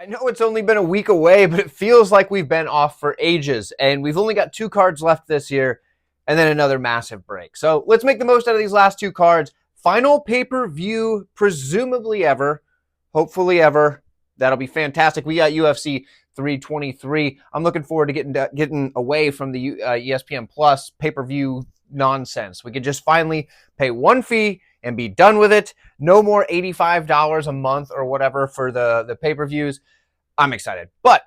I know it's only been a week away, but it feels like we've been off for ages, and we've only got 2 cards left this year, and then another massive break. So let's make the most out of these last 2 cards. Final pay-per-view, presumably ever, hopefully ever. That'll be fantastic. We got UFC 323. I'm looking forward to getting away from the ESPN Plus pay-per-view nonsense. We could just finally pay one fee and be done with it. No more $85 a month or whatever for the pay-per-views. I'm excited. But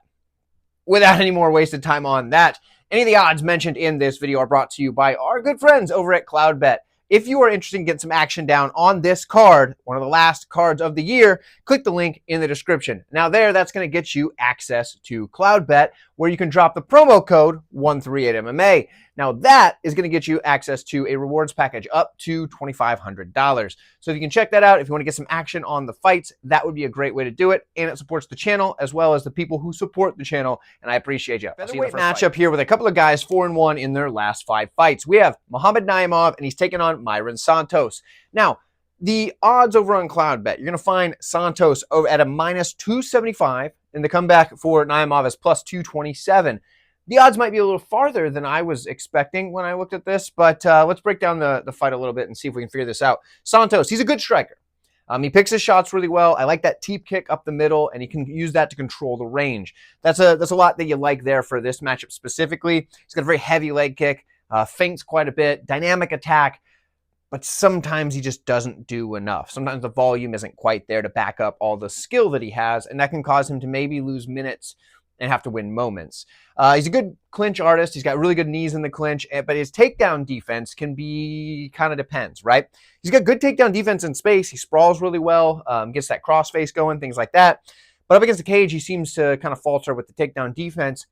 without any more wasted time on that, any of the odds mentioned in this video are brought to you by our good friends over at CloudBet. If you are interested in getting some action down on this card, one of the last cards of the year, click the link in the description. Now that's going to get you access to CloudBet, where you can drop the promo code 138MMA. Now that is going to get you access to a rewards package up to $2,500. So if you can check that out, if you want to get some action on the fights, that would be a great way to do it. And it supports the channel as well as the people who support the channel. And I appreciate you. Featherweight matchup here with a couple of guys 4-1 in their last 5 fights. We have Muhammad Naimov, and he's taking on Mairon Santos. Now, the odds over on CloudBet, you're going to find Santos over at a -275, and the comeback for Naimov is +227. The odds might be a little farther than I was expecting when I looked at this, but let's break down the fight a little bit and see if we can figure this out. Santos, he's a good striker. He picks his shots really well. I like that teep kick up the middle, and he can use that to control the range. That's a lot that you like there for this matchup specifically. He's got a very heavy leg kick, feints quite a bit, dynamic attack, but sometimes he just doesn't do enough. Sometimes the volume isn't quite there to back up all the skill that he has, and that can cause him to maybe lose minutes and have to win moments. He's a good clinch artist. He's got really good knees in the clinch, but his takedown defense can be kind of depends, right? He's got good takedown defense in space. He sprawls really well, gets that crossface going, things like that. But up against the cage, he seems to kind of falter with the takedown defense.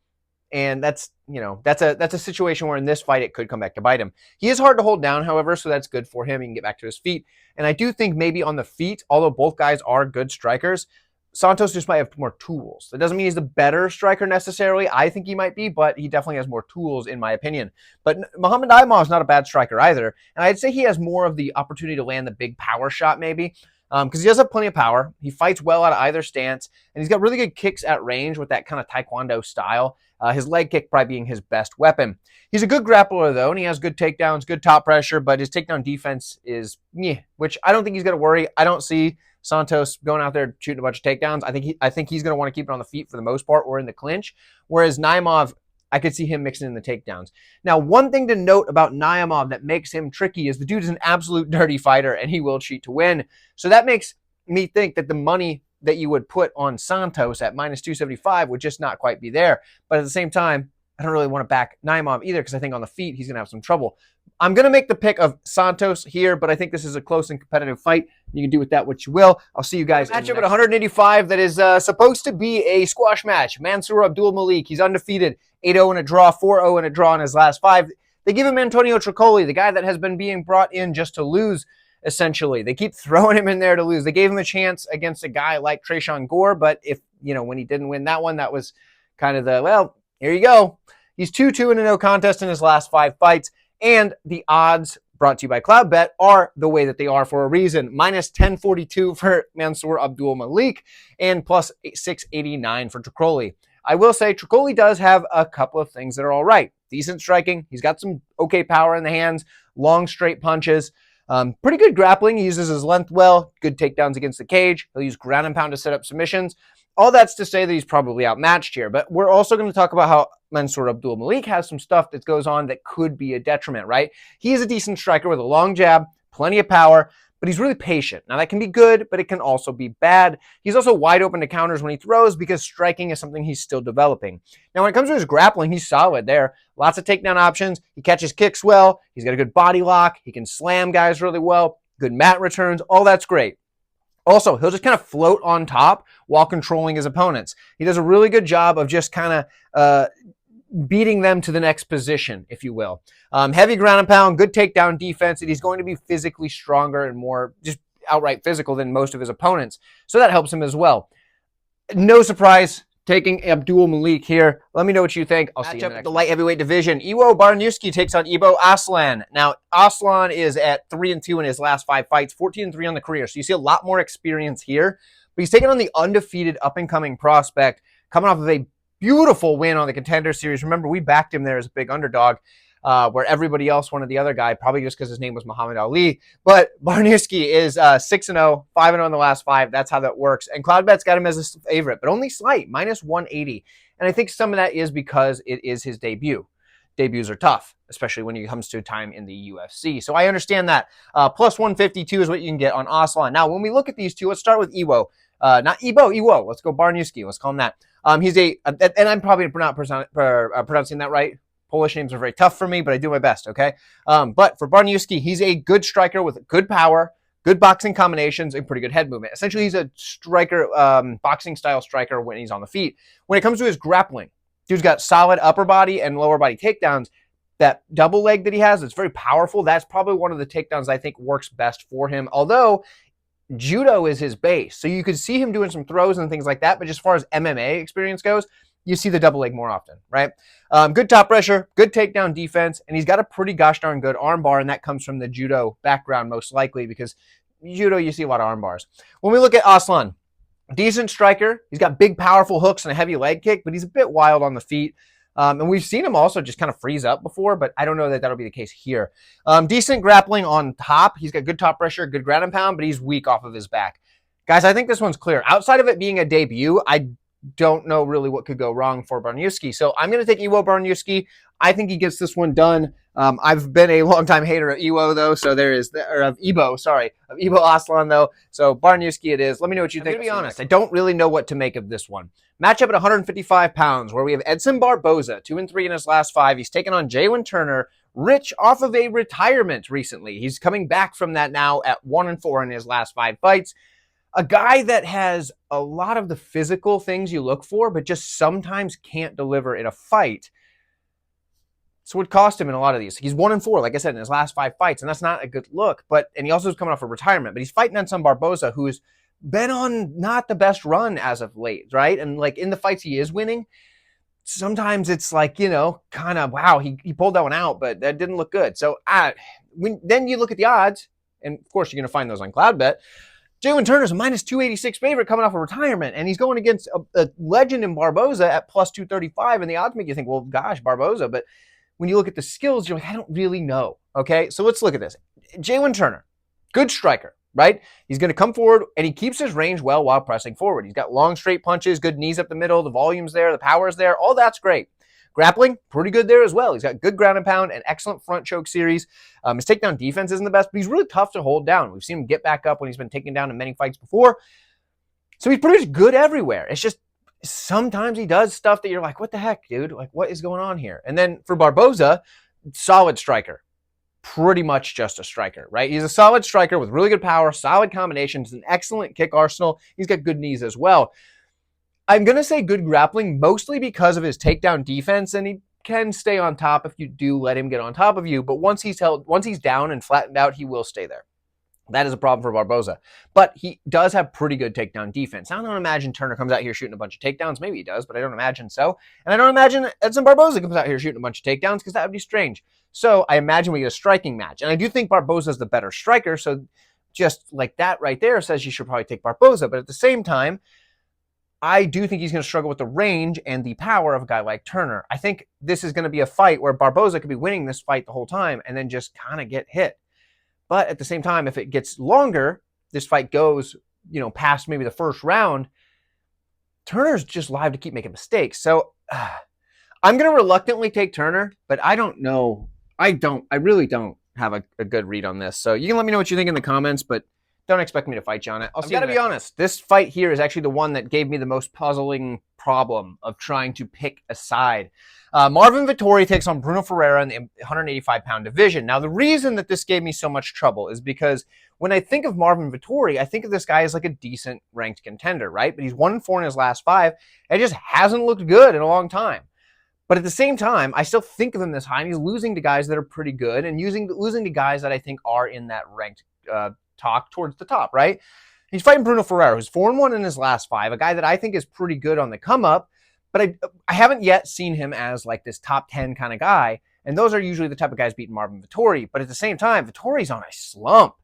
And that's a situation where in this fight, it could come back to bite him. He is hard to hold down, however, so that's good for him. He can get back to his feet. And I do think maybe on the feet, although both guys are good strikers, Santos just might have more tools. That doesn't mean he's the better striker necessarily. I think he might be, but he definitely has more tools in my opinion. But Muhammad Naimov is not a bad striker either. And I'd say he has more of the opportunity to land the big power shot maybe, because he does have plenty of power. He fights well out of either stance, and he's got really good kicks at range with that kind of taekwondo style. His leg kick probably being his best weapon. He's a good grappler though, and he has good takedowns, good top pressure, but his takedown defense is which I don't think he's going to worry. I don't see Santos going out there shooting a bunch of takedowns. I think he's going to want to keep it on the feet for the most part or in the clinch, whereas Naimov, I could see him mixing in the takedowns. Now, one thing to note about Naimov that makes him tricky is the dude is an absolute dirty fighter, and he will cheat to win. So that makes me think that the money that you would put on Santos at -275 would just not quite be there. But at the same time, I don't really want to back Naimov either because I think on the feet he's going to have some trouble. I'm going to make the pick of Santos here, but I think this is a close and competitive fight. You can do with that what you will. I'll see you guys in the matchup at 185 that is supposed to be a squash match. Mansur Abdul-Malik, he's undefeated, 8-0 in a draw, 4-0 in a draw in his last 5. They give him Antonio Trocoli, the guy that has been being brought in just to lose, essentially. They keep throwing him in there to lose. They gave him a chance against a guy like Tresean Gore, but when he didn't win that one, that was kind of well, here you go. He's 2-2 in a no contest in his last 5 fights. And the odds brought to you by CloudBet are the way that they are for a reason. -1042 for Mansur Abdul-Malik and +689 for Trocoli. I will say Trocoli does have a couple of things that are all right. Decent striking. He's got some okay power in the hands, long straight punches. Pretty good grappling. He uses his length well. Good takedowns against the cage. He'll use ground and pound to set up submissions. All that's to say that he's probably outmatched here. But we're also going to talk about how Mansur Abdul-Malik has some stuff that goes on that could be a detriment, right? He is a decent striker with a long jab, plenty of power, but he's really patient. Now, that can be good, but it can also be bad. He's also wide open to counters when he throws because striking is something he's still developing. Now, when it comes to his grappling, he's solid there. Lots of takedown options. He catches kicks well. He's got a good body lock. He can slam guys really well. Good mat returns. All that's great. Also, he'll just kind of float on top while controlling his opponents. He does a really good job of just kind of beating them to the next position, if you will. Heavy ground and pound, good takedown defense, and he's going to be physically stronger and more just outright physical than most of his opponents. So that helps him as well. No surprise, taking Abdul-Malik here. Let me know what you think. I'll see you in the light heavyweight division. Iwow Baraniewski takes on Aslan. Now, Aslan is at 3-2 in his last 5 fights, 14-3 on the career. So you see a lot more experience here. But he's taking on the undefeated up-and-coming prospect, coming off of a beautiful win on the Contender Series. Remember, we backed him there as a big underdog, where everybody else wanted the other guy, probably just because his name was Muhammad Ali. But Baraniewski is 6-0, 5-0 in the last 5. That's how that works. And Cloudbet's got him as a favorite, but only slight, minus 180. And I think some of that is because it is his debut. Debuts are tough, especially when it comes to time in the UFC. So I understand that. Plus 152 is what you can get on Aslan. Now, when we look at these two, let's start with Iwow. Not Iwow. Let's go Baraniewski. Let's call him that. He's and I'm probably not pronouncing that right. Polish names are very tough for me, but I do my best, okay? But for Baraniewski, he's a good striker with good power, good boxing combinations, and pretty good head movement. Essentially, he's a striker, boxing-style striker when he's on the feet. When it comes to his grappling, dude's got solid upper body and lower body takedowns. That double leg that he has, it's very powerful. That's probably one of the takedowns I think works best for him, although judo is his base. So you could see him doing some throws and things like that, but just as far as MMA experience goes, you see the double leg more often, right? Good top pressure, good takedown defense, and he's got a pretty gosh darn good arm bar, and that comes from the judo background most likely, because judo, you see a lot of arm bars. When we look at Aslan, decent striker. He's got big, powerful hooks and a heavy leg kick, but he's a bit wild on the feet. And we've seen him also just kind of freeze up before, but I don't know that that'll be the case here. Decent grappling on top. He's got good top pressure, good ground and pound, but he's weak off of his back. Guys, I think this one's clear. Outside of it being a debut, I don't know really what could go wrong for Baraniewski. So I'm going to take Iwow Baraniewski. I think he gets this one done. I've been a longtime hater of Iwow, though, so there is, or of Iwow, sorry, of Iwow Aslan, though. So Baraniewski it is. Let me know what you think. To be honest, I don't really know what to make of this one. Matchup at 155 pounds, where we have Edson Barboza, 2-3 in his last 5. He's taken on Jalin Turner, rich off of a retirement recently. He's coming back from that now at 1-4 in his last 5 fights. A guy that has a lot of the physical things you look for, but just sometimes can't deliver in a fight. So it would cost him in a lot of these. He's 1-4, like I said, in his last 5 fights, and that's not a good look. And he also is coming off a retirement, but he's fighting Edson Barboza, who's been on not the best run as of late, right? And like in the fights he is winning, sometimes it's like, you know, kind of, wow, he pulled that one out, but that didn't look good. So then you look at the odds, and of course you're going to find those on Cloudbet. Jalin Turner's a minus 286 favorite coming off a retirement, and he's going against a legend in Barboza at plus 235, and the odds make you think, well, gosh, Barboza. But when you look at the skills, you're like, I don't really know. Okay, so let's look at this. Jalin Turner, good striker, right? He's going to come forward, and he keeps his range well while pressing forward. He's got long, straight punches, good knees up the middle, the volume's there, the power's there, all that's great. Grappling, pretty good there as well. He's got good ground and pound and excellent front choke series. His takedown defense isn't the best, but he's really tough to hold down. We've seen him get back up when he's been taken down in many fights before. So he's pretty much good everywhere. It's just sometimes he does stuff that you're like, what the heck, dude? Like, what is going on here? And then for Barboza, solid striker. Pretty much just a striker, right? He's a solid striker with really good power, solid combinations, an excellent kick arsenal. He's got good knees as well. I'm going to say good grappling, mostly because of his takedown defense, and he can stay on top if you do let him get on top of you. But once he's down and flattened out, he will stay there. That is a problem for Barboza. But he does have pretty good takedown defense. I don't imagine Turner comes out here shooting a bunch of takedowns. Maybe he does, but I don't imagine so. And I don't imagine Edson Barboza comes out here shooting a bunch of takedowns, because that would be strange. So I imagine we get a striking match. And I do think Barboza is the better striker, so just like that right there says you should probably take Barboza. But at the same time, I do think he's going to struggle with the range and the power of a guy like Turner. I think this is going to be a fight where Barboza could be winning this fight the whole time and then just kind of get hit. But at the same time, if it gets longer, this fight goes, past maybe the first round, Turner's just live to keep making mistakes. So I'm going to reluctantly take Turner, but I don't know. I really don't have a good read on this. So you can let me know what you think in the comments, but don't expect me to fight you on it. I've got to be honest. This fight here is actually the one that gave me the most puzzling problem of trying to pick a side. Marvin Vettori takes on Bruno Ferreira in the 185-pound division. Now, the reason that this gave me so much trouble is because when I think of Marvin Vettori, I think of this guy as like a decent ranked contender, right? But he's 1-4 in his last 5, and it just hasn't looked good in a long time. But at the same time, I still think of him this high, and he's losing to guys that are pretty good and losing to guys that I think are in that ranked talk towards the top, right? He's fighting Bruno Ferreira, who's 4-1 in his last 5, a guy that I think is pretty good on the come up, but I haven't yet seen him as like this top 10 kind of guy, and those are usually the type of guys beating Marvin Vettori. But at the same time, Vettori's on a slump.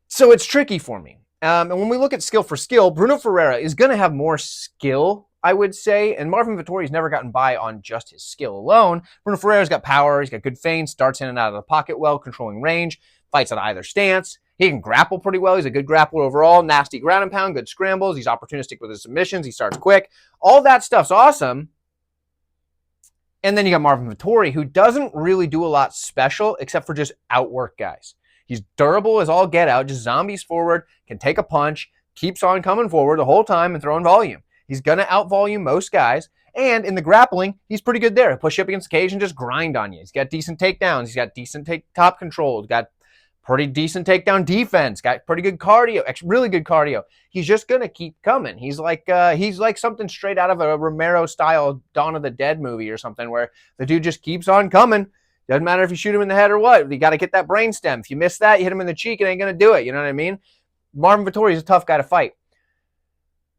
So it's tricky for me. And when we look at skill for skill, Bruno Ferreira is going to have more skill, I would say, and Marvin Vettori's never gotten by on just his skill alone. Bruno Ferreira's got power, he's got good feints, starts in and out of the pocket well, controlling range, fights at either stance. He can grapple pretty well. He's a good grappler overall, nasty ground and pound, good scrambles. He's opportunistic with his submissions. He starts quick. All that stuff's awesome. And then you got Marvin Vettori, who doesn't really do a lot special except for just outwork guys. He's durable as all get out, just zombies forward, can take a punch, keeps on coming forward the whole time and throwing volume. He's going to out-volume most guys. And in the grappling, he's pretty good there. He'll push you up against the cage and just grind on you. He's got decent takedowns. He's got decent top control. He's got pretty decent takedown defense. Got pretty good cardio, really good cardio. He's just going to keep coming. He's like something straight out of a Romero-style Dawn of the Dead movie or something where the dude just keeps on coming. Doesn't matter if you shoot him in the head or what. You got to get that brainstem. If you miss that, you hit him in the cheek, it ain't going to do it. You know what I mean? Marvin Vettori is a tough guy to fight.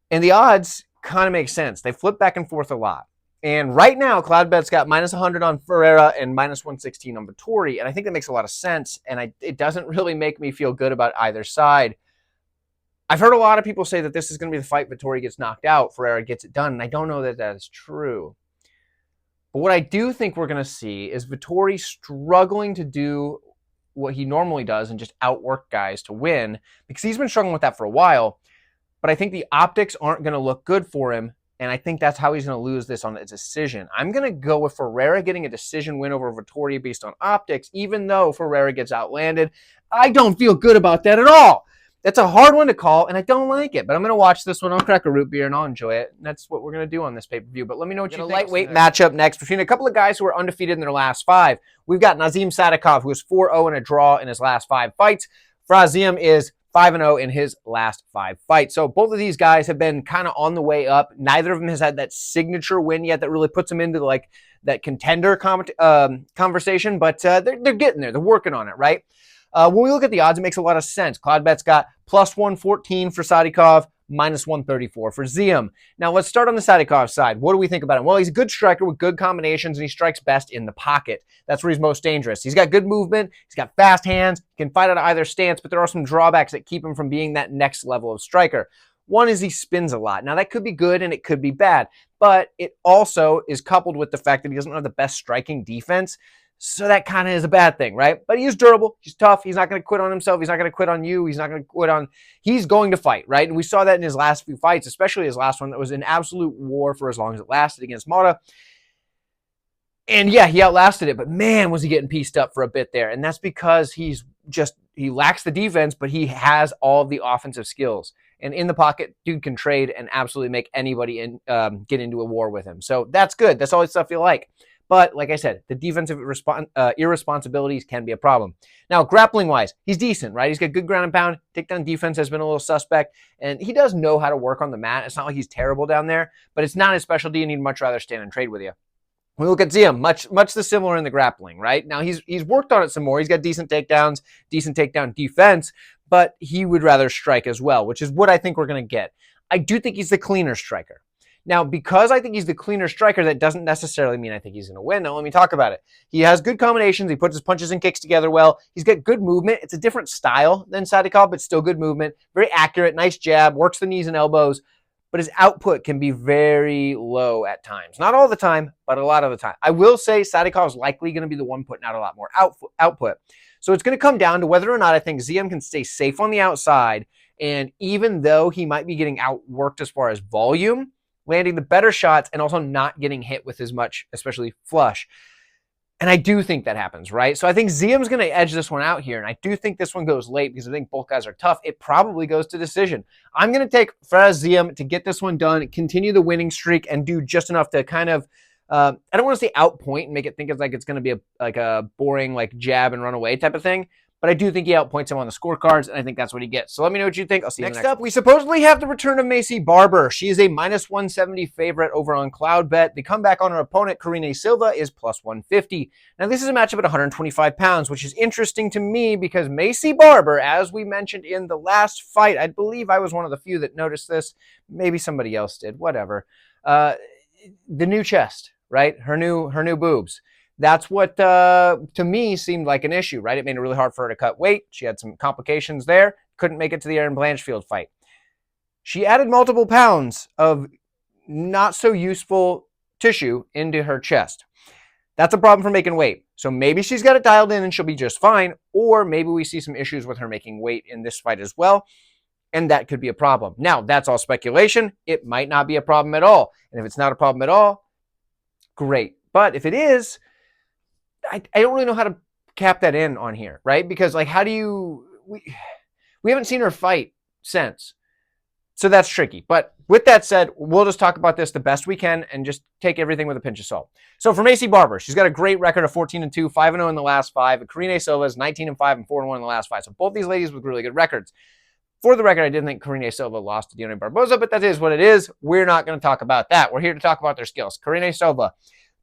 And the odds kind of make sense. They flip back and forth a lot. And right now, Cloudbet's got -100 on Ferreira and -116 on Vettori. And I think that makes a lot of sense. And it doesn't really make me feel good about either side. I've heard a lot of people say that this is going to be the fight Vettori gets knocked out, Ferreira gets it done. And I don't know that that is true. But what I do think we're going to see is Vettori struggling to do what he normally does and just outwork guys to win, because he's been struggling with that for a while. But I think the optics aren't going to look good for him, and I think that's how he's going to lose this on a decision. I'm going to go with Ferreira getting a decision win over Vettori based on optics, even though Ferreira gets outlanded. I don't feel good about that at all. That's a hard one to call, and I don't like it. But I'm going to watch this one. I'll crack a root beer, and I'll enjoy it. And that's what we're going to do on this pay-per-view. But let me know what you think. A lightweight matchup next between a couple of guys who are undefeated in their last 5. We've got Nazim Sadykhov, who is 4-0 and a draw in his last 5 fights. Ziam is 5-0 in his last 5 fights. So both of these guys have been kind of on the way up. Neither of them has had that signature win yet that really puts them into like that contender conversation. But they're getting there. They're working on it, right? When we look at the odds, it makes a lot of sense. Cloudbet's got +114 for Sadykhov, -134 for Ziam. Now, let's start on the Sadykhov side. What do we think about him? Well, he's a good striker with good combinations, and he strikes best in the pocket. That's where he's most dangerous. He's got good movement. He's got fast hands. He can fight out of either stance, but there are some drawbacks that keep him from being that next level of striker. One is he spins a lot. Now, that could be good and it could be bad, but it also is coupled with the fact that he doesn't have the best striking defense. So that kind of is a bad thing, right? But he is durable. He's tough. He's not going to quit on himself. He's not going to quit on you. He's not going to quit on... He's going to fight, right? And we saw that in his last few fights, especially his last one that was an absolute war for as long as it lasted against Mata. And yeah, he outlasted it, but man, was he getting pieced up for a bit there. And that's because he lacks the defense, but he has all of the offensive skills. And in the pocket, dude can trade and absolutely make anybody get into a war with him. So that's good. That's all the stuff you like. But like I said, the defensive irresponsibilities can be a problem. Now, grappling-wise, he's decent, right? He's got good ground and pound. Takedown defense has been a little suspect. And he does know how to work on the mat. It's not like he's terrible down there, but it's not his specialty, and he'd much rather stand and trade with you. We look at Ziam, much the similar in the grappling, right? Now, he's worked on it some more. He's got decent takedowns, decent takedown defense, but he would rather strike as well, which is what I think we're going to get. I do think he's the cleaner striker. Now, because I think he's the cleaner striker, that doesn't necessarily mean I think he's going to win. Now, let me talk about it. He has good combinations. He puts his punches and kicks together well. He's got good movement. It's a different style than Sadykhov, but still good movement. Very accurate, nice jab, works the knees and elbows, but his output can be very low at times. Not all the time, but a lot of the time. I will say Sadykhov is likely going to be the one putting out a lot more output. So it's going to come down to whether or not I think Ziam can stay safe on the outside, and even though he might be getting outworked as far as volume, landing the better shots and also not getting hit with as much, especially flush. And I do think that happens, right? So I think Ziam's going to edge this one out here, and I do think this one goes late because I think both guys are tough. It probably goes to decision. I'm going to take Ziam to get this one done, continue the winning streak, and do just enough to kind of, I don't want to say outpoint and make it think like it's going to be a boring like jab and run away type of thing. But I do think he outpoints him on the scorecards, and I think that's what he gets. So let me know what you think. I'll see you next up. We supposedly have the return of Maycee Barber. She is a -170 favorite over on Cloudbet. The comeback on her opponent, Karine Silva, is +150. Now, this is a matchup at 125 pounds, which is interesting to me because Maycee Barber, as we mentioned in the last fight, I believe I was one of the few that noticed this. Maybe somebody else did. Whatever. The new chest, right? Her new boobs. That's what, to me, seemed like an issue, right? It made it really hard for her to cut weight. She had some complications there. Couldn't make it to the Erin Blanchfield fight. She added multiple pounds of not so useful tissue into her chest. That's a problem for making weight. So maybe she's got it dialed in and she'll be just fine, or maybe we see some issues with her making weight in this fight as well, and that could be a problem. Now, that's all speculation. It might not be a problem at all. And if it's not a problem at all, great. But if it is, I don't really know how to cap that in on here, right? Because, like, how do you... We haven't seen her fight since. So that's tricky. But with that said, we'll just talk about this the best we can and just take everything with a pinch of salt. So for Maycee Barber, she's got a great record of 14-2, 5-0 in the last 5. Karine Silva is 19-5 and 4-1 in the last 5. So both these ladies with really good records. For the record, I didn't think Karine Silva lost to Dione Barboza, but that is what it is. We're not going to talk about that. We're here to talk about their skills. Karine Silva,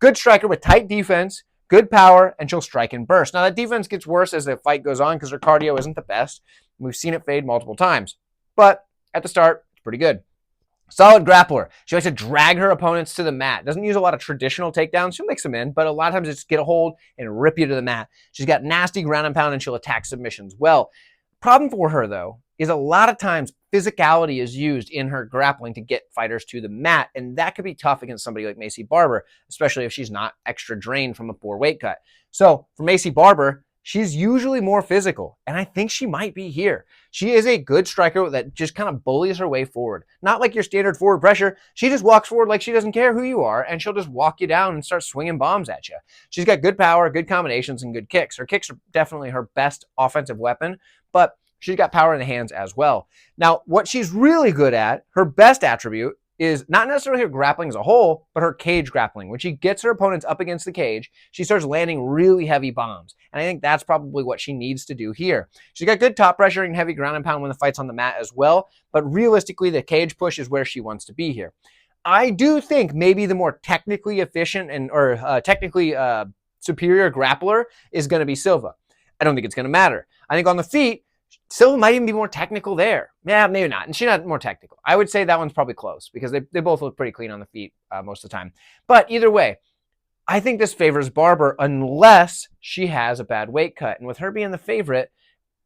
good striker with tight defense, good power, and she'll strike and burst. Now, that defense gets worse as the fight goes on because her cardio isn't the best. We've seen it fade multiple times. But at the start, it's pretty good. Solid grappler. She likes to drag her opponents to the mat. Doesn't use a lot of traditional takedowns. She'll mix them in, but a lot of times it's get a hold and rip you to the mat. She's got nasty ground and pound, and she'll attack submissions well. Problem for her, though, is a lot of times physicality is used in her grappling to get fighters to the mat, and that could be tough against somebody like Maycee Barber, especially if she's not extra drained from a poor weight cut. So for Maycee Barber, she's usually more physical, and I think she might be here. She is a good striker that just kind of bullies her way forward. Not like your standard forward pressure. She just walks forward like she doesn't care who you are, and she'll just walk you down and start swinging bombs at you. She's got good power, good combinations, and good kicks. Her kicks are definitely her best offensive weapon, but she's got power in the hands as well. Now, what she's really good at, her best attribute, is not necessarily her grappling as a whole, but her cage grappling. When she gets her opponents up against the cage, she starts landing really heavy bombs. And I think that's probably what she needs to do here. She's got good top pressure and heavy ground and pound when the fight's on the mat as well, but realistically, the cage push is where she wants to be here. I do think maybe the more technically efficient or technically superior grappler is going to be Silva. I don't think it's going to matter. I think on the feet, Silva might even be more technical there. Yeah, maybe not. And she's not more technical. I would say that one's probably close because they both look pretty clean on the feet most of the time. But either way, I think this favors Barber unless she has a bad weight cut. And with her being the favorite,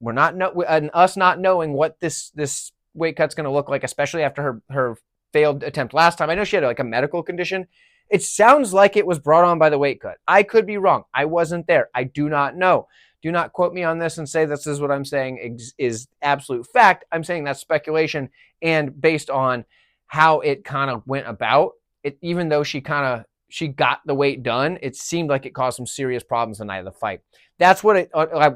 us not knowing what this weight cut's going to look like, especially after her failed attempt last time. I know she had like a medical condition. It sounds like it was brought on by the weight cut. I could be wrong. I wasn't there. I do not know. Do not quote me on this and say this is what I'm saying is absolute fact. I'm saying that's speculation, and based on how it kind of went about, even though she got the weight done, it seemed like it caused some serious problems the night of the fight. That's what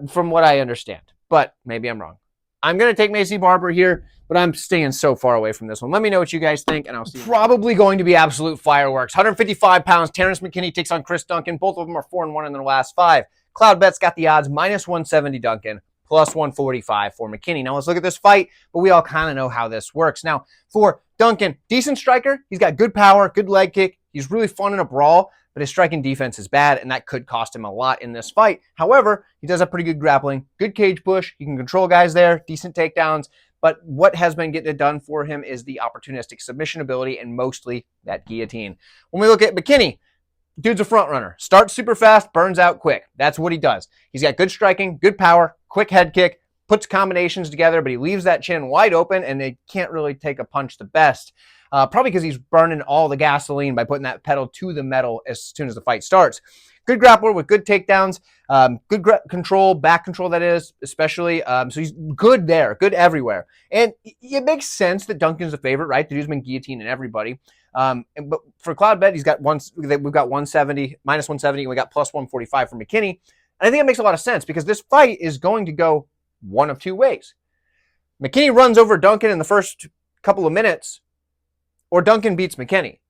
from what I understand, but maybe I'm wrong. I'm going to take Maycee Barber here, but I'm staying so far away from this one. Let me know what you guys think, and I'll see you. Probably going to be absolute fireworks. 155 pounds, Terrance McKinney takes on Chris Duncan. Both of them are 4-1 in their last 5. Cloudbet's got the odds, -170 Duncan, +145 for McKinney. Now let's look at this fight, but we all kind of know how this works. Now, for Duncan, decent striker. He's got good power, good leg kick. He's really fun in a brawl, but his striking defense is bad, and that could cost him a lot in this fight. However, he does have pretty good grappling, good cage push. He can control guys there, decent takedowns. But what has been getting it done for him is the opportunistic submission ability and mostly that guillotine. When we look at McKinney, dude's a front runner. Starts super fast, burns out quick. That's what he does. He's got good striking, good power, quick head kick, puts combinations together, but he leaves that chin wide open, and they can't really take a punch the best. Probably because he's burning all the gasoline by putting that pedal to the metal as soon as the fight starts. Good grappler with good takedowns, good control, back control that is, especially. So he's good there, good everywhere. And it makes sense that Duncan's the favorite, right? The dude's been guillotining everybody. But for Cloudbet, we've got 170, -170, and we got +145 for McKinney. And I think it makes a lot of sense because this fight is going to go one of two ways. McKinney runs over Duncan in the first couple of minutes, or Duncan beats McKinney,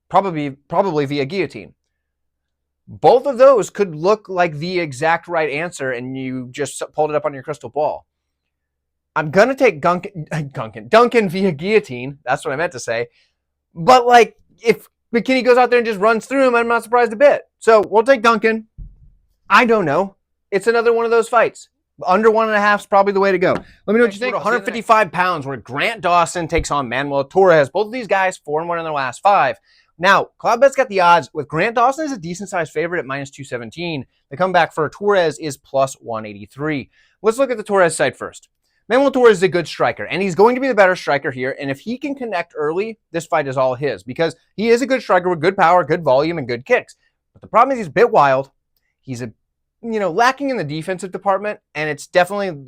probably via guillotine. Both of those could look like the exact right answer, and you just pulled it up on your crystal ball. I'm going to take Duncan via guillotine. That's what I meant to say. But, like, if McKinney goes out there and just runs through him, I'm not surprised a bit. So we'll take Duncan. I don't know. It's another one of those fights. Under 1.5 is probably the way to go. Let me know what you think. 155 pounds, where Grant Dawson takes on Manuel Torres. Both of these guys, 4-1 in their last 5. Now, Cloudbet's got the odds with Grant Dawson is a decent-sized favorite at minus 217. The comeback for Torres is plus 183. Let's look at the Torres side first. Manuel Torres is a good striker, and he's going to be the better striker here. And if he can connect early, this fight is all his because he is a good striker with good power, good volume, and good kicks. But the problem is he's a bit wild. He's lacking in the defensive department, and it's definitely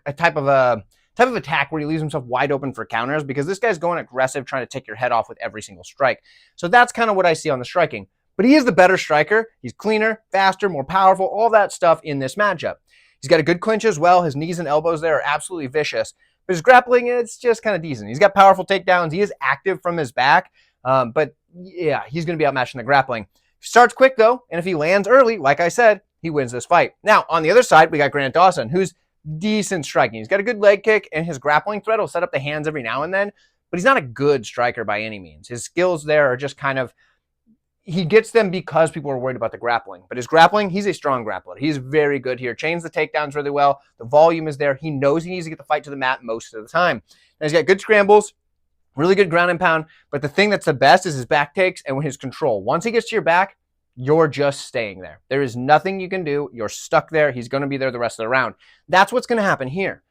a type of attack where he leaves himself wide open for counters because this guy's going aggressive, trying to take your head off with every single strike. So that's kind of what I see on the striking. But he is the better striker. He's cleaner, faster, more powerful, all that stuff in this matchup. He's got a good clinch as well. His knees and elbows there are absolutely vicious. But his grappling, it's just kind of decent. He's got powerful takedowns. He is active from his back. But yeah, he's going to be outmatched in the grappling. He starts quick, though, and if he lands early, like I said, he wins this fight. Now, on the other side, we got Grant Dawson, who's decent striking. He's got a good leg kick, and his grappling threat will set up the hands every now and then, but he's not a good striker by any means. His skills there are just kind of, he gets them because people are worried about the grappling. But his grappling, he's a strong grappler. He's very good here. Chains the takedowns really well. The volume is there. He knows he needs to get the fight to the mat most of the time. And he's got good scrambles, really good ground and pound. But the thing that's the best is his back takes and his control. Once he gets to your back, you're just staying there. There is nothing you can do. You're stuck there. He's going to be there the rest of the round. That's what's going to happen here.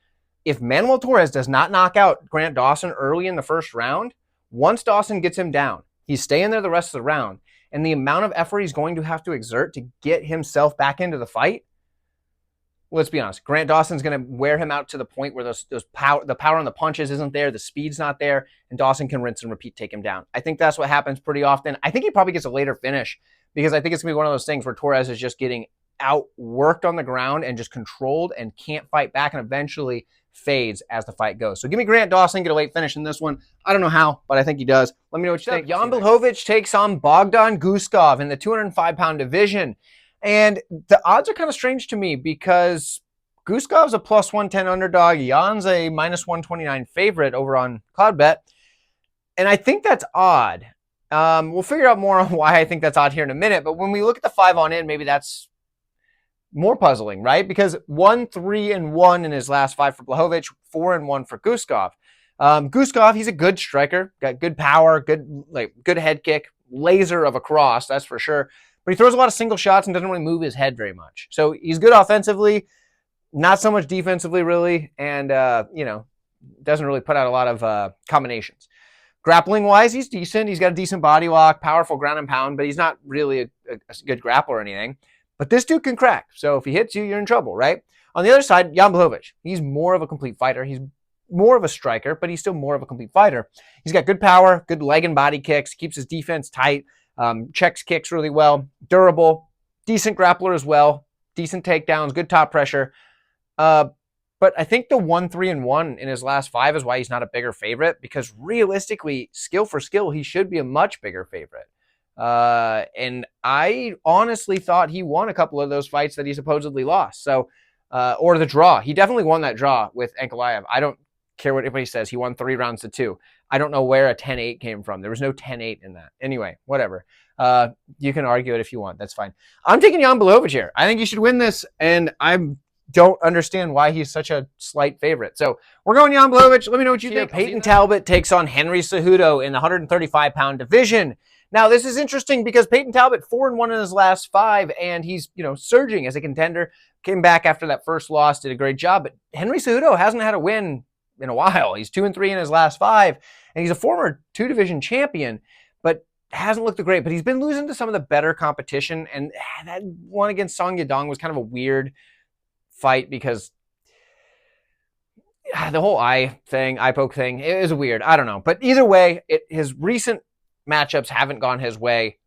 If Manuel Torres does not knock out Grant Dawson early in the first round, once Dawson gets him down, he's staying there the rest of the round. And the amount of effort he's going to have to exert to get himself back into the fight, let's be honest, Grant Dawson's going to wear him out to the point where the power on the punches isn't there, the speed's not there, and Dawson can rinse and repeat, take him down. I think that's what happens pretty often. I think he probably gets a later finish because I think it's going to be one of those things where Torres is just getting outworked on the ground and just controlled and can't fight back and eventually fades as the fight goes. So give me Grant Dawson, get a late finish in this one. I don't know how, but I think he does. Let me know what you think. Jan Blachowicz takes on Bogdan Guskov in the 205-pound division. And the odds are kind of strange to me because Guskov's a plus 110 underdog. Jan's a minus 129 favorite over on Cloudbet. And I think that's odd. We'll figure out more on why I think that's odd here in a minute. But when we look at the 5 on in, maybe that's more puzzling, right? Because 1-3-1 in his last 5 for Blachowicz, 4-1 for Guskov. Guskov, he's a good striker, got good power, good head kick, laser of a cross, that's for sure. But he throws a lot of single shots and doesn't really move his head very much. So he's good offensively, not so much defensively, really, and doesn't really put out a lot of combinations. Grappling-wise, he's decent. He's got a decent body lock, powerful ground and pound, but he's not really a good grappler or anything. But this dude can crack. So if he hits you, you're in trouble, right? On the other side, Jan Blachowicz. He's more of a complete fighter. He's more of a striker, but he's still more of a complete fighter. He's got good power, good leg and body kicks, keeps his defense tight, checks kicks really well, durable, decent grappler as well, decent takedowns, good top pressure. But I think the 1-3-1 in his last 5 is why he's not a bigger favorite, because realistically, skill for skill, he should be a much bigger favorite. And I honestly thought he won a couple of those fights that he supposedly lost. So, or the draw. He definitely won that draw with Ankalaev. I don't care what anybody says. He won 3 rounds to 2. I don't know where a 10-8 came from. There was no 10-8 in that. Anyway, whatever. You can argue it if you want. That's fine. I'm taking Jan Blachowicz here. I think he should win this, and I don't understand why he's such a slight favorite. So we're going Jan Blachowicz. Let me know what you think. Peyton Talbot takes on Henry Cejudo in the 135-pound division. Now, this is interesting because Peyton Talbot, 4-1 in his last 5, and he's, surging as a contender. Came back after that first loss, did a great job. But Henry Cejudo hasn't had a win in a while. He's 2-3 in his last 5, and he's a former 2-division champion, but hasn't looked great. But he's been losing to some of the better competition, and that one against Song Yadong was kind of a weird fight because the whole eye poke thing, it was weird. I don't know. But either way, his recent matchups haven't gone his way.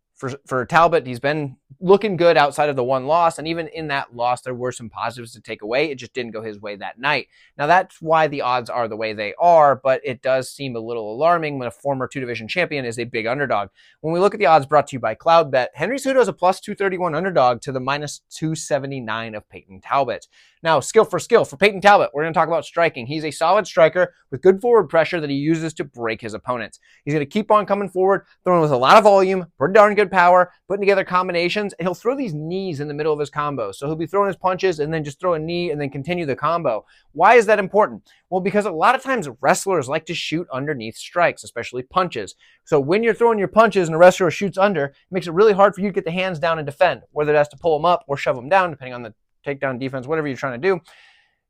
For Talbot, he's been looking good outside of the one loss, and even in that loss, there were some positives to take away. It just didn't go his way that night. Now, that's why the odds are the way they are, but it does seem a little alarming when a former 2-division champion is a big underdog. When we look at the odds brought to you by Cloudbet, Henry Cejudo is a plus 231 underdog to the minus 279 of Peyton Talbot. Now, skill for Peyton Talbot, we're going to talk about striking. He's a solid striker with good forward pressure that he uses to break his opponents. He's going to keep on coming forward, throwing with a lot of volume, pretty darn good power, putting together combinations combinations, and he'll throw these knees in the middle of his combos. So he'll be throwing his punches and then just throw a knee and then continue the combo. Why is that important? Well, because a lot of times wrestlers like to shoot underneath strikes, especially punches. So when you're throwing your punches and a wrestler shoots under, it makes it really hard for you to get the hands down and defend, whether that's to pull them up or shove them down, depending on the takedown defense, whatever you're trying to do.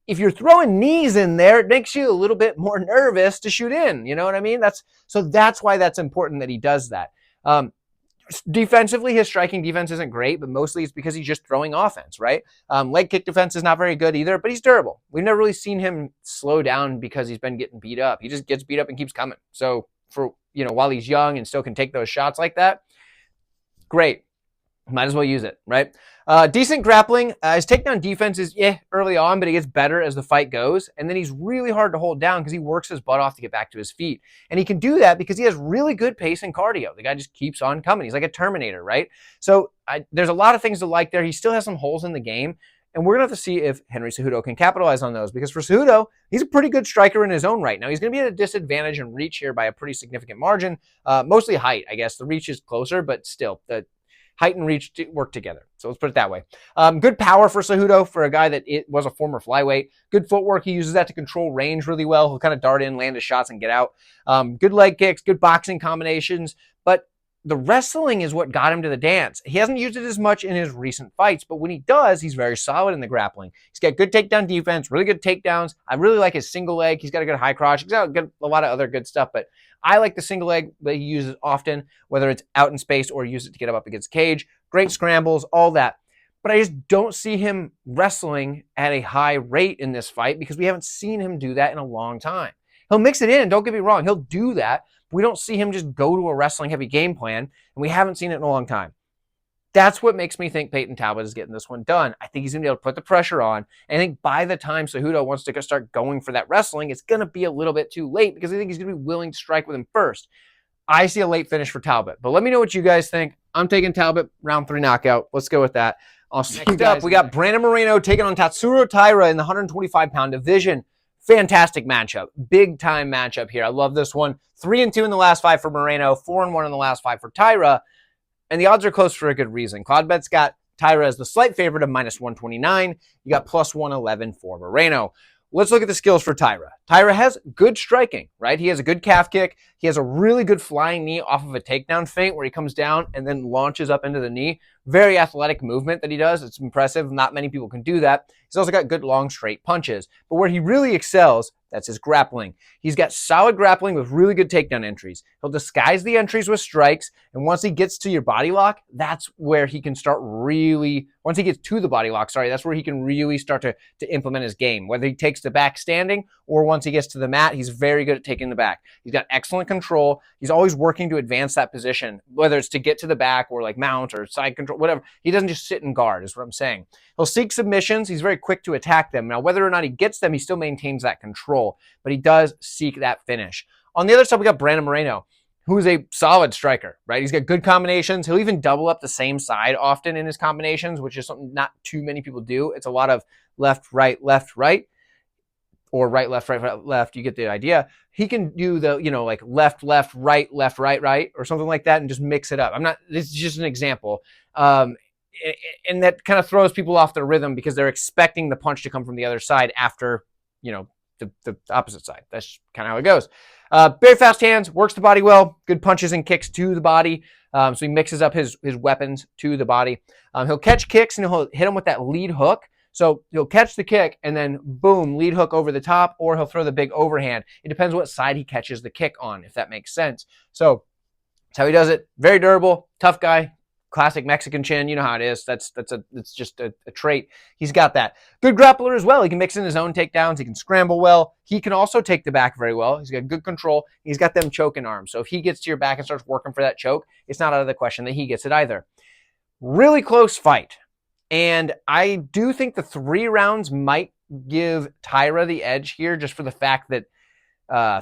If you're throwing knees in there, it makes you a little bit more nervous to shoot in. You know what I mean? That's why that's important that he does that. Defensively, his striking defense isn't great, but mostly it's because he's just throwing offense, right? Leg kick defense is not very good either, but he's durable. We've never really seen him slow down because he's been getting beat up. He just gets beat up and keeps coming. So for, while he's young and still can take those shots like that, great. Might as well use it, right? Decent grappling. His takedown defense is early on, but it gets better as the fight goes. And then he's really hard to hold down because he works his butt off to get back to his feet. And he can do that because he has really good pace and cardio. The guy just keeps on coming. He's like a Terminator, right? So there's a lot of things to like there. He still has some holes in the game. And we're going to have to see if Henry Cejudo can capitalize on those. Because for Cejudo, he's a pretty good striker in his own right. Now, he's going to be at a disadvantage in reach here by a pretty significant margin. Mostly height, I guess. The reach is closer, but still, the height and reach work together. So let's put it that way. Good power for Cejudo, for a guy that was a former flyweight. Good footwork. He uses that to control range really well. He'll kind of dart in, land his shots, and get out. Good leg kicks, good boxing combinations. But the wrestling is what got him to the dance. He hasn't used it as much in his recent fights, but when he does, he's very solid in the grappling. He's got good takedown defense, really good takedowns. I really like his single leg. He's got a good high crotch. He's got a lot of other good stuff, but I like the single leg that he uses often, whether it's out in space or use it to get up against cage. Great scrambles, all that. But I just don't see him wrestling at a high rate in this fight because we haven't seen him do that in a long time. He'll mix it in, don't get me wrong. He'll do that. But we don't see him just go to a wrestling-heavy game plan, and we haven't seen it in a long time. That's what makes me think Peyton Talbot is getting this one done. I think he's going to be able to put the pressure on. And I think by the time Cejudo wants to start going for that wrestling, it's going to be a little bit too late because I think he's going to be willing to strike with him first. I see a late finish for Talbot. But let me know what you guys think. I'm taking Talbot, round 3 knockout. Let's go with that. Next up, we got Brandon Moreno taking on Tatsuro Taira in the 125-pound division. Fantastic matchup. Big-time matchup here. I love this one. 3-2 in the last 5 for Moreno, 4-1 in the last 5 for Taira. And the odds are close for a good reason. Cloudbet's got Taira as the slight favorite of -129. You got +111 for Moreno. Let's look at the skills for Taira. Taira has good striking, right? He has a good calf kick. He has a really good flying knee off of a takedown feint where he comes down and then launches up into the knee. Very athletic movement that he does. It's impressive. Not many people can do that. He's also got good long straight punches. But where he really excels, that's his grappling. He's got solid grappling with really good takedown entries. He'll disguise the entries with strikes, and once he gets to your body lock, that's where he can start really, once he gets to the body lock, that's where he can really start to implement his game. Whether he takes the back standing or once he gets to the mat, he's very good at taking the back. He's got excellent control. He's always working to advance that position, whether it's to get to the back or like mount or side control, whatever. He doesn't just sit and guard, is what I'm saying. He'll seek submissions. He's very quick to attack them. Now, whether or not he gets them, he still maintains that control, but he does seek that finish. On the other side, we got Brandon Moreno, who is a solid striker, right? He's got good combinations. He'll even double up the same side often in his combinations, which is something not too many people do. It's a lot of left, right, or right, left, right, left. You get the idea. He can do the, like left, right, right, or something like that and just mix it up. This is just an example. And that kind of throws people off their rhythm because they're expecting the punch to come from the other side after, the opposite side. That's kind of how it goes. Very fast hands, works the body well, good punches and kicks to the body. So he mixes up his weapons to the body. He'll catch kicks and he'll hit them with that lead hook. So he'll catch the kick and then boom, lead hook over the top, or he'll throw the big overhand. It depends what side he catches the kick on, if that makes sense. So that's how he does it. Very durable, tough guy. Classic Mexican chin, you know how it is. It's just a trait. He's got that. Good grappler as well. He can mix in his own takedowns. He can scramble well. He can also take the back very well. He's got good control. He's got them choking arms. So if he gets to your back and starts working for that choke, it's not out of the question that he gets it either. Really close fight. And I do think the 3 rounds might give Taira the edge here just for the fact that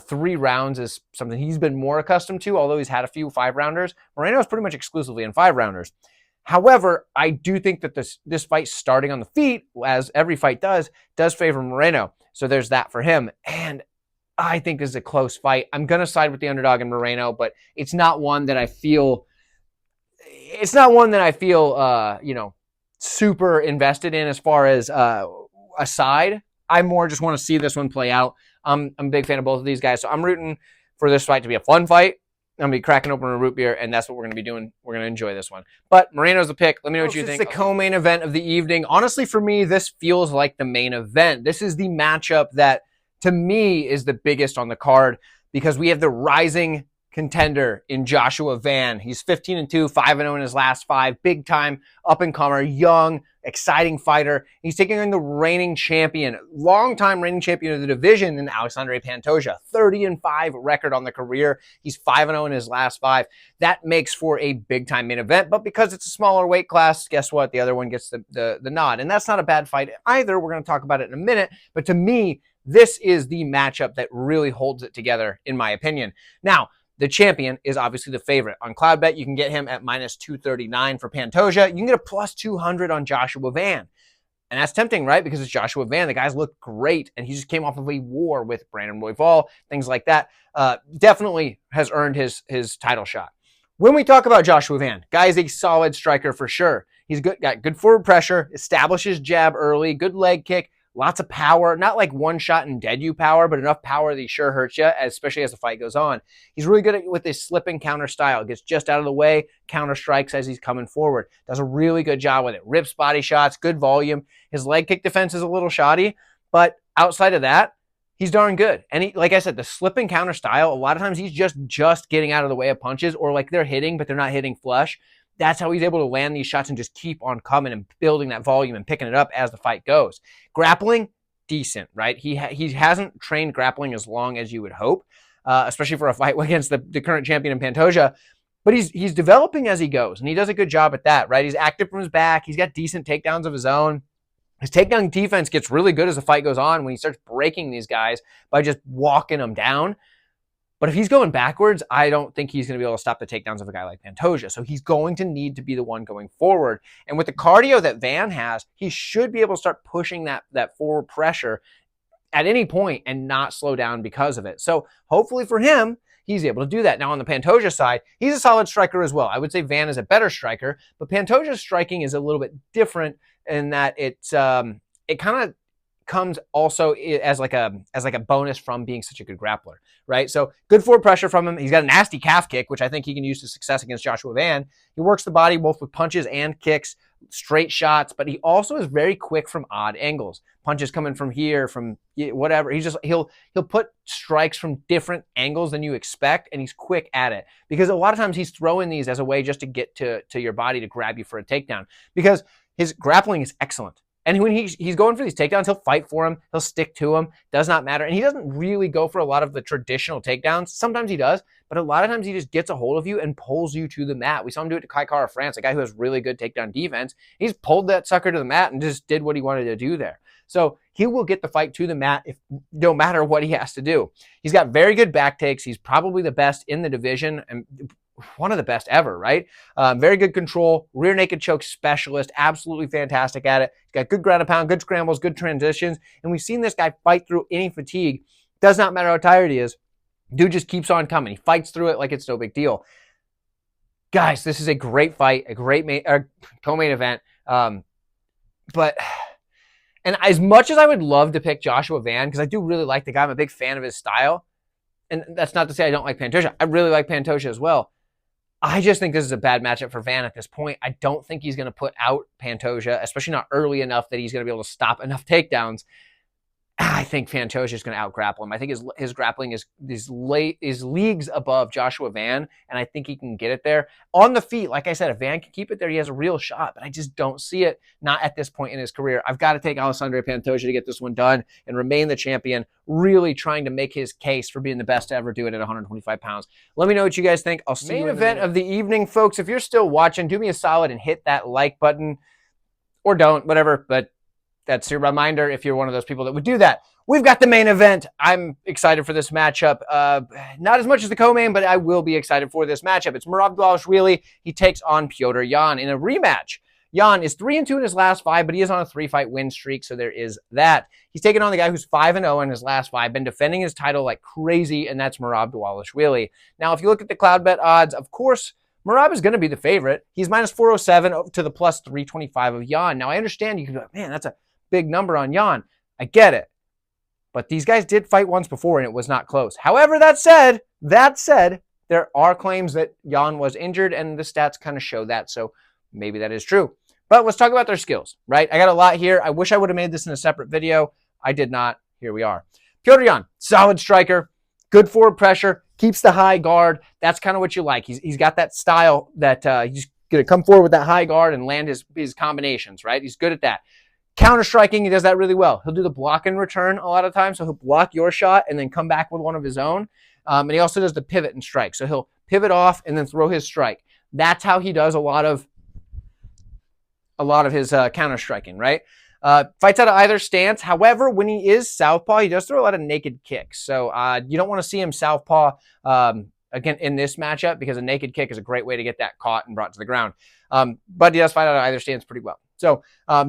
3 rounds is something he's been more accustomed to, although he's had a few 5-rounders. Moreno is pretty much exclusively in 5-rounders. However, I do think that this fight starting on the feet, as every fight does favor Moreno. So there's that for him. And I think this is a close fight. I'm going to side with the underdog in Moreno, but it's not one that I feel it's not one that I feel, super invested in as far as a side. I more just want to see this one play out. I'm a big fan of both of these guys, so I'm rooting for this fight to be a fun fight. I'm going to be cracking open a root beer, and that's what we're going to be doing. We're going to enjoy this one. But Moreno's the pick. Let me know what you think. It's the co-main event of the evening. Honestly, for me, this feels like the main event. This is the matchup that, to me, is the biggest on the card because we have the rising contender in Joshua Van. He's 15-2, 5-0 in his last 5. Big time, up-and-comer, young, exciting fighter. He's taking on the reigning champion, long-time reigning champion of the division in Alexandre Pantoja. 30-5 record on the career. He's 5-0 in his last 5. That makes for a big-time main event, but because it's a smaller weight class, guess what? The other one gets the nod, and that's not a bad fight either. We're going to talk about it in a minute, but to me, this is the matchup that really holds it together, in my opinion. Now, the champion is obviously the favorite. On CloudBet, you can get him at -239 for Pantoja. You can get a +200 on Joshua Van. And that's tempting, right? Because it's Joshua Van. The guys look great, and he just came off of a war with Brandon Royval, things like that. Definitely has earned his title shot. When we talk about Joshua Van, guy is a solid striker for sure. He's got good forward pressure, establishes jab early, good leg kick, lots of power, not like one shot and dead you power, but enough power that he sure hurts you, especially as the fight goes on. He's really good with his slip and counter style. Gets just out of the way, counter strikes as he's coming forward. Does a really good job with it. Rips body shots, good volume. His leg kick defense is a little shoddy, but outside of that, he's darn good. And he, like I said, the slip and counter style, a lot of times he's just getting out of the way of punches, or like they're hitting, but they're not hitting flush. That's how he's able to land these shots and just keep on coming and building that volume and picking it up as the fight goes. Grappling, decent, right? He hasn't trained grappling as long as you would hope, especially for a fight against the current champion in Pantoja. But he's developing as he goes, and he does a good job at that, right? He's active from his back. He's got decent takedowns of his own. His takedown defense gets really good as the fight goes on when he starts breaking these guys by just walking them down. But if he's going backwards, I don't think he's going to be able to stop the takedowns of a guy like Pantoja. So he's going to need to be the one going forward. And with the cardio that Van has, he should be able to start pushing that forward pressure at any point and not slow down because of it. So hopefully for him, he's able to do that. Now on the Pantoja side, he's a solid striker as well. I would say Van is a better striker, but Pantoja's striking is a little bit different in that it kind of comes also as like a bonus from being such a good grappler, right? So good forward pressure from him. He's got a nasty calf kick, which I think he can use to success against Joshua Van. He works the body both with punches and kicks, straight shots, but he also is very quick from odd angles. Punches coming from here, from whatever. He'll put strikes from different angles than you expect, and he's quick at it. Because a lot of times he's throwing these as a way just to get to your body to grab you for a takedown. Because his grappling is excellent. And when he's going for these takedowns, he'll fight for him. He'll stick to him. Does not matter. And he doesn't really go for a lot of the traditional takedowns. Sometimes he does, but a lot of times he just gets a hold of you and pulls you to the mat. We saw him do it to Kai Kara France, a guy who has really good takedown defense. He's pulled that sucker to the mat and just did what he wanted to do there. So he will get the fight to the mat no matter what he has to do. He's got very good back takes. He's probably the best in the division and one of the best ever, right? Very good control, rear naked choke specialist, absolutely fantastic at it. He's got good ground and pound, good scrambles, good transitions, and we've seen this guy fight through any fatigue. Does not matter how tired he is. Dude just keeps on coming. He fights through it like it's no big deal. Guys, this is a great fight, a great co-main event. But as much as I would love to pick Joshua Van, because I do really like the guy, I'm a big fan of his style, and that's not to say I don't like Pantoja. I really like Pantoja as well. I just think this is a bad matchup for Van at this point. I don't think he's going to put out Pantoja, especially not early enough that he's going to be able to stop enough takedowns. I think Pantoja is going to out-grapple him. I think his grappling is leagues above Joshua Van, and I think he can get it there. On the feet, like I said, if Van can keep it there, he has a real shot, but I just don't see it, not at this point in his career. I've got to take Alexandre Pantoja to get this one done and remain the champion, really trying to make his case for being the best to ever do it at 125 pounds. Let me know what you guys think. I'll see you in the main event of the evening, folks. If you're still watching, do me a solid and hit that like button, or don't, whatever, but that's your reminder if you're one of those people that would do that. We've got the main event. I'm excited for this matchup. Not as much as the co-main, but I will be excited for this matchup. It's Merab Dvalishvili. He takes on Petr Yan in a rematch. Yan is 3-2 in his last 5, but he is on a 3-fight win streak, so there is that. He's taking on the guy who's 5-0 in his last 5, been defending his title like crazy, and that's Merab Dvalishvili. Now, if you look at the CloudBet odds, of course, Merab is going to be the favorite. He's minus 407 to the plus 325 of Jan. Now, I understand you can be like, man, that's a big number on Jan. I get it. But these guys did fight once before, and it was not close. However, that said, there are claims that Jan was injured, and the stats kind of show that. So maybe that is true. But let's talk about their skills, right? I got a lot here. I wish I would have made this in a separate video. I did not. Here we are. Petr Yan, solid striker, good forward pressure, keeps the high guard. That's kind of what you like. He's got that style that he's going to come forward with that high guard and land his combinations, right? He's good at that. Counter striking, he does that really well. He'll do the block and return a lot of times. So he'll block your shot and then come back with one of his own. And he also does the pivot and strike. So he'll pivot off and then throw his strike. That's how he does a lot of his counter striking, right? Fights out of either stance. However, when he is southpaw, he does throw a lot of naked kicks. So you don't want to see him southpaw again in this matchup, because a naked kick is a great way to get that caught and brought to the ground. But he does fight out of either stance pretty well. So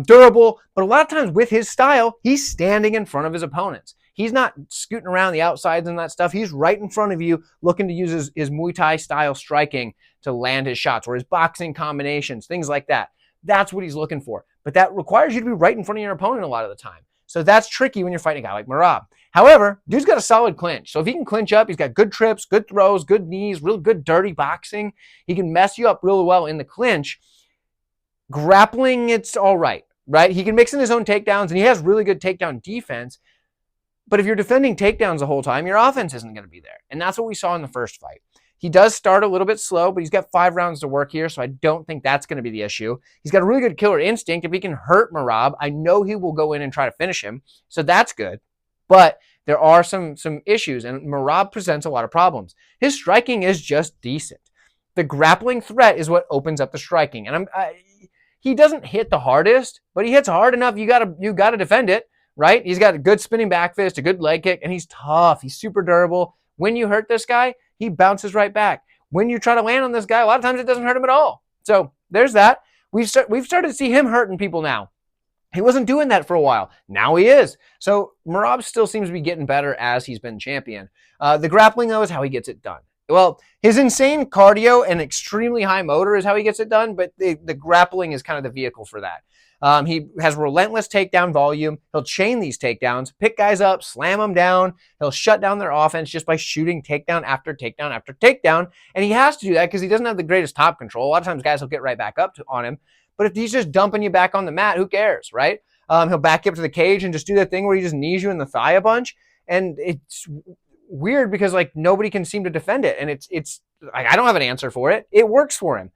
durable, but a lot of times with his style, he's standing in front of his opponents. He's not scooting around the outsides and that stuff. He's right in front of you, looking to use his Muay Thai style striking to land his shots, or his boxing combinations, things like that. That's what he's looking for. But that requires you to be right in front of your opponent a lot of the time. So that's tricky when you're fighting a guy like Merab. However, dude's got a solid clinch. So if he can clinch up, he's got good trips, good throws, good knees, real good dirty boxing. He can mess you up really well in the clinch. Grappling, it's all right, right? He can mix in his own takedowns, and he has really good takedown defense. But if you're defending takedowns the whole time, your offense isn't going to be there. And that's what we saw in the first fight. He does start a little bit slow, but he's got 5 rounds to work here, so I don't think that's going to be the issue. He's got a really good killer instinct. If he can hurt Merab, I know he will go in and try to finish him, so that's good. But there are some issues, and Merab presents a lot of problems. His striking is just decent. The grappling threat is what opens up the striking, and he doesn't hit the hardest, but he hits hard enough. You gotta defend it, right? He's got a good spinning back fist, a good leg kick, and he's tough. He's super durable. When you hurt this guy, he bounces right back. When you try to land on this guy, a lot of times it doesn't hurt him at all. So there's that. We've started to see him hurting people now. He wasn't doing that for a while. Now he is. So Merab still seems to be getting better as he's been champion. The grappling, though, is how he gets it done. Well, his insane cardio and extremely high motor is how he gets it done, but the grappling is kind of the vehicle for that. He has relentless takedown volume. He'll chain these takedowns, pick guys up, slam them down. He'll shut down their offense just by shooting takedown after takedown after takedown. And he has to do that because he doesn't have the greatest top control. A lot of times guys will get right back up on him. But if he's just dumping you back on the mat, who cares, right? He'll back you up to the cage and just do that thing where he just knees you in the thigh a bunch. And it's weird because like nobody can seem to defend it. And it's like, I don't have an answer for it. It works for him.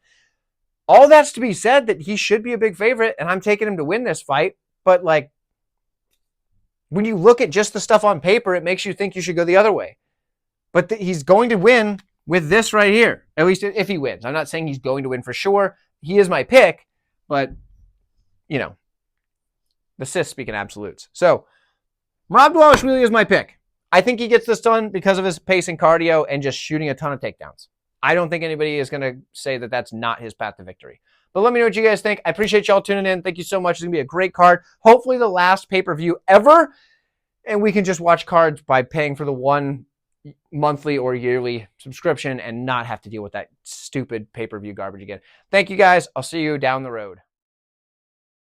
All that's to be said that he should be a big favorite, and I'm taking him to win this fight. But like, when you look at just the stuff on paper, it makes you think you should go the other way. But he's going to win with this right here, at least if he wins. I'm not saying he's going to win for sure. He is my pick, but, you know, the sis speaking absolutes. So, Merab Dvalishvili really is my pick. I think he gets this done because of his pace and cardio and just shooting a ton of takedowns. I don't think anybody is going to say that that's not his path to victory. But let me know what you guys think. I appreciate y'all tuning in. Thank you so much. It's going to be a great card. Hopefully the last pay-per-view ever. And we can just watch cards by paying for the one monthly or yearly subscription and not have to deal with that stupid pay-per-view garbage again. Thank you guys. I'll see you down the road.